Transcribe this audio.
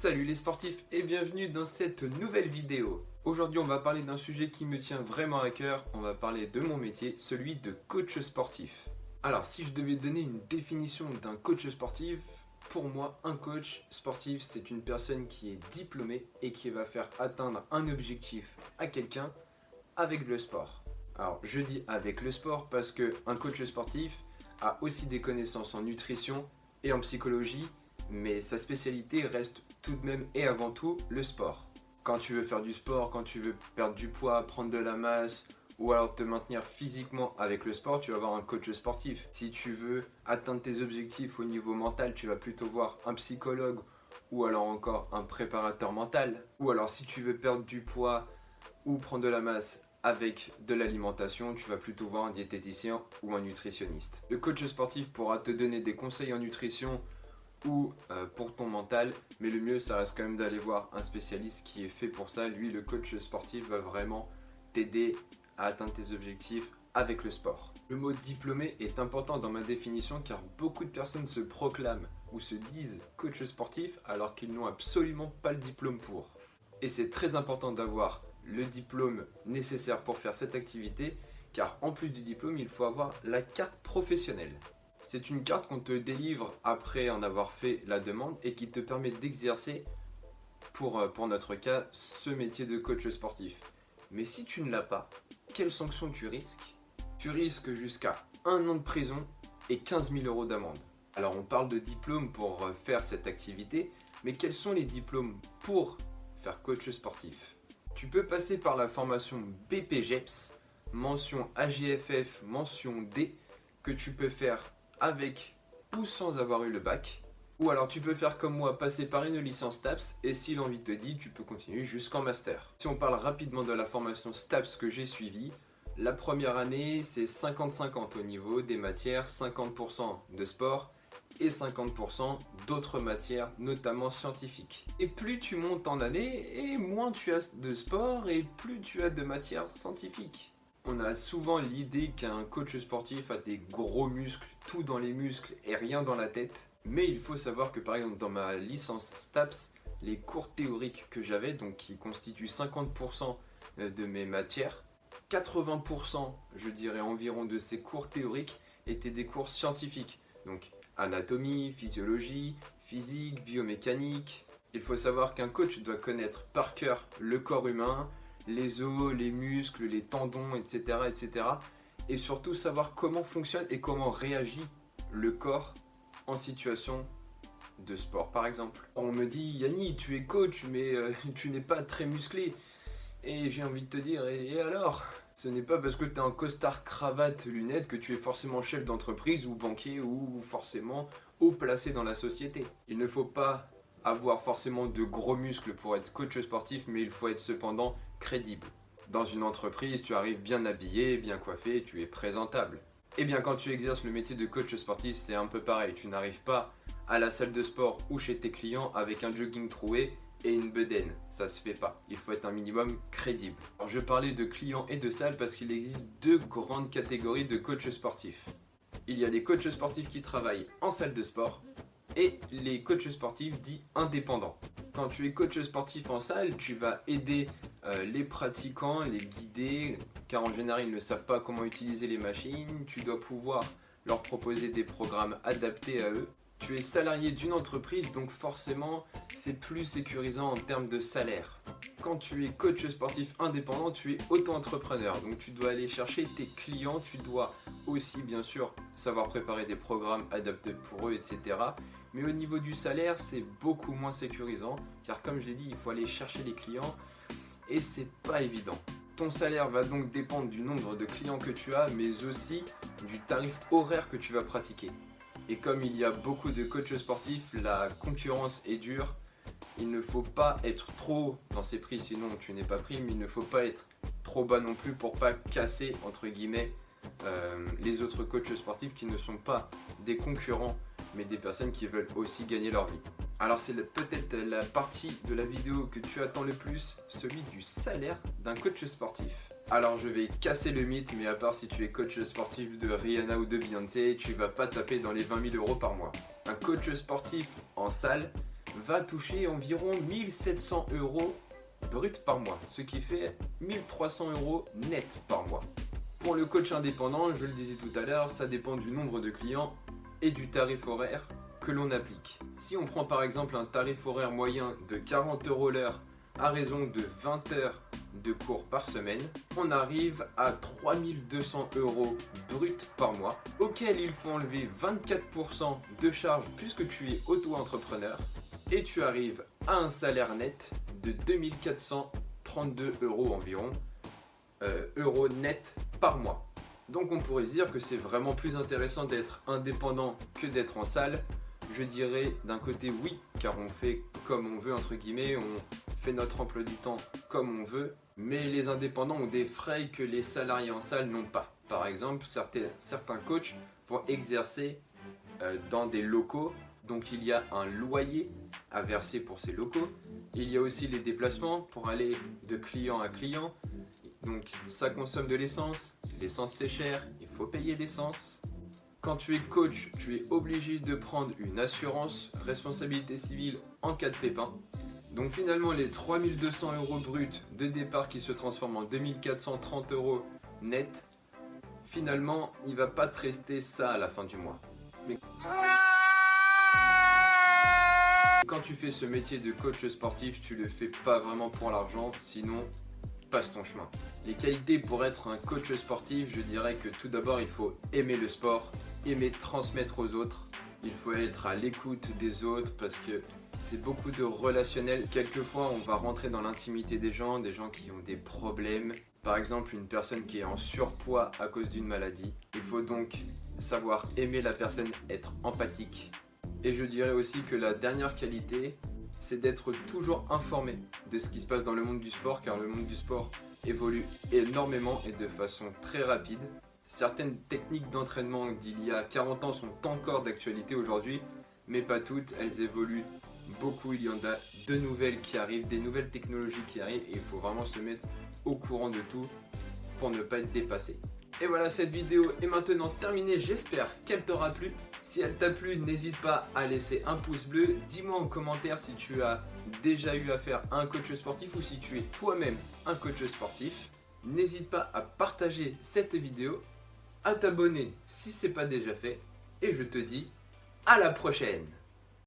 Salut les sportifs et bienvenue dans cette nouvelle vidéo. Aujourd'hui on va parler d'un sujet qui me tient vraiment à cœur, on va parler de mon métier, celui de coach sportif. Alors si je devais donner une définition d'un coach sportif, pour moi un coach sportif c'est une personne qui est diplômée et qui va faire atteindre un objectif à quelqu'un avec le sport. Alors je dis avec le sport parce qu'un coach sportif a aussi des connaissances en nutrition et en psychologie, mais sa spécialité reste tout de même et avant tout le sport. Quand tu veux faire du sport, quand tu veux perdre du poids, prendre de la masse ou alors te maintenir physiquement avec le sport, tu vas avoir un coach sportif. Si tu veux atteindre tes objectifs au niveau mental, tu vas plutôt voir un psychologue ou alors encore un préparateur mental. Ou alors si tu veux perdre du poids ou prendre de la masse avec de l'alimentation, tu vas plutôt voir un diététicien ou un nutritionniste. Le coach sportif pourra te donner des conseils en nutrition ou pour ton mental, mais le mieux ça reste quand même d'aller voir un spécialiste qui est fait pour ça. Lui, le coach sportif va vraiment t'aider à atteindre tes objectifs avec le sport. Le mot diplômé est important dans ma définition car beaucoup de personnes se proclament ou se disent coach sportif alors qu'ils n'ont absolument pas le diplôme pour. Et c'est très important d'avoir le diplôme nécessaire pour faire cette activité car en plus du diplôme, il faut avoir la carte professionnelle. C'est une carte qu'on te délivre après en avoir fait la demande et qui te permet d'exercer, pour notre cas, ce métier de coach sportif. Mais si tu ne l'as pas, quelle sanction tu risques? Tu risques jusqu'à 1 an de prison et 15 000 € d'amende. Alors on parle de diplôme pour faire cette activité, mais quels sont les diplômes pour faire coach sportif? Tu peux passer par la formation BPGEPS, mention AGFF, mention D, que tu peux faire avec ou sans avoir eu le bac. Ou alors tu peux faire comme moi, passer par une licence STAPS et si l'envie te dit, tu peux continuer jusqu'en master. Si on parle rapidement de la formation STAPS que j'ai suivie, la première année c'est 50-50 au niveau des matières, 50% de sport et 50% d'autres matières, notamment scientifiques. Et plus tu montes en année, et moins tu as de sport et plus tu as de matières scientifiques. On a souvent l'idée qu'un coach sportif a des gros muscles, tout dans les muscles et rien dans la tête. Mais il faut savoir que par exemple dans ma licence STAPS, les cours théoriques que j'avais, donc qui constituent 50% de mes matières, 80% je dirais environ de ces cours théoriques étaient des cours scientifiques. Donc anatomie, physiologie, physique, biomécanique. Il faut savoir qu'un coach doit connaître par cœur le corps humain, les os, les muscles, les tendons, etc., etc. Et surtout savoir comment fonctionne et comment réagit le corps en situation de sport, par exemple. On me dit, Yanni, tu es coach, mais tu n'es pas très musclé. Et j'ai envie de te dire, et alors? Ce n'est pas parce que tu as un costard, cravate, lunettes que tu es forcément chef d'entreprise ou banquier ou forcément haut placé dans la société. Il ne faut pas avoir forcément de gros muscles pour être coach sportif, mais il faut être cependant crédible. Dans une entreprise, tu arrives bien habillé, bien coiffé, tu es présentable. Et bien quand tu exerces le métier de coach sportif, c'est un peu pareil. Tu n'arrives pas à la salle de sport ou chez tes clients avec un jogging troué et une bedaine. Ça se fait pas. Il faut être un minimum crédible. Alors je parlais de clients et de salles parce qu'il existe 2 grandes catégories de coachs sportifs. Il y a des coachs sportifs qui travaillent en salle de sport et les coachs sportifs dits indépendants. Quand tu es coach sportif en salle, tu vas aider les pratiquants, les guider, car en général ils ne savent pas comment utiliser les machines. Tu dois pouvoir leur proposer des programmes adaptés à eux. Tu es salarié d'une entreprise, donc forcément c'est plus sécurisant en termes de salaire. Quand tu es coach sportif indépendant, tu es auto-entrepreneur, donc tu dois aller chercher tes clients, tu dois aussi bien sûr savoir préparer des programmes adaptés pour eux, etc. Mais au niveau du salaire, c'est beaucoup moins sécurisant, car comme je l'ai dit, il faut aller chercher les clients et c'est pas évident. Ton salaire va donc dépendre du nombre de clients que tu as, mais aussi du tarif horaire que tu vas pratiquer. Et comme il y a beaucoup de coachs sportifs, la concurrence est dure. Il ne faut pas être trop dans ses prix, sinon tu n'es pas pris, mais il ne faut pas être trop bas non plus pour pas casser, entre guillemets, les autres coachs sportifs qui ne sont pas des concurrents, mais des personnes qui veulent aussi gagner leur vie. Alors c'est peut-être la partie de la vidéo que tu attends le plus, celui du salaire d'un coach sportif. Alors je vais casser le mythe, mais à part si tu es coach sportif de Rihanna ou de Beyoncé, tu vas pas taper dans les 20 000 € par mois. Un coach sportif en salle va toucher environ 1700 € brut par mois, ce qui fait 1300 € net par mois. Pour le coach indépendant, je le disais tout à l'heure, ça dépend du nombre de clients et du tarif horaire que l'on applique. Si on prend par exemple un tarif horaire moyen de 40 € l'heure à raison de 20 heures de cours par semaine, on arrive à 3200 € brut par mois, auquel il faut enlever 24% de charges puisque tu es auto-entrepreneur, et tu arrives à un salaire net de 2432 € environ, euros net par mois. Donc on pourrait se dire que c'est vraiment plus intéressant d'être indépendant que d'être en salle. Je dirais d'un côté oui, car on fait comme on veut entre guillemets, on fait notre emploi du temps comme on veut, mais les indépendants ont des frais que les salariés en salle n'ont pas. Par exemple, certains coachs vont exercer dans des locaux, donc il y a un loyer à verser pour ces locaux. Il y a aussi les déplacements pour aller de client à client, donc ça consomme de l'essence, l'essence c'est cher, il faut payer l'essence. Quand tu es coach, tu es obligé de prendre une assurance responsabilité civile en cas de pépin. Donc finalement les 3200 € bruts de départ qui se transforment en 2430 € net, finalement il va pas te rester ça à la fin du mois. Mais quand tu fais ce métier de coach sportif, tu le fais pas vraiment pour l'argent, sinon passe ton chemin. Les qualités pour être un coach sportif, je dirais que tout d'abord il faut aimer le sport, aimer transmettre aux autres, il faut être à l'écoute des autres parce que c'est beaucoup de relationnel. Quelquefois on va rentrer dans l'intimité des gens qui ont des problèmes, par exemple une personne qui est en surpoids à cause d'une maladie. Il faut donc savoir aimer la personne, être empathique. Et je dirais aussi que la dernière qualité, c'est d'être toujours informé de ce qui se passe dans le monde du sport, car le monde du sport évolue énormément et de façon très rapide. Certaines techniques d'entraînement d'il y a 40 ans sont encore d'actualité aujourd'hui, mais pas toutes, elles évoluent beaucoup. Il y en a de nouvelles qui arrivent, des nouvelles technologies qui arrivent, et il faut vraiment se mettre au courant de tout pour ne pas être dépassé. Et voilà, cette vidéo est maintenant terminée, j'espère qu'elle t'aura plu. Si elle t'a plu, n'hésite pas à laisser un pouce bleu. Dis-moi en commentaire si tu as déjà eu affaire à un coach sportif ou si tu es toi-même un coach sportif. N'hésite pas à partager cette vidéo, à t'abonner si ce n'est pas déjà fait. Et je te dis à la prochaine!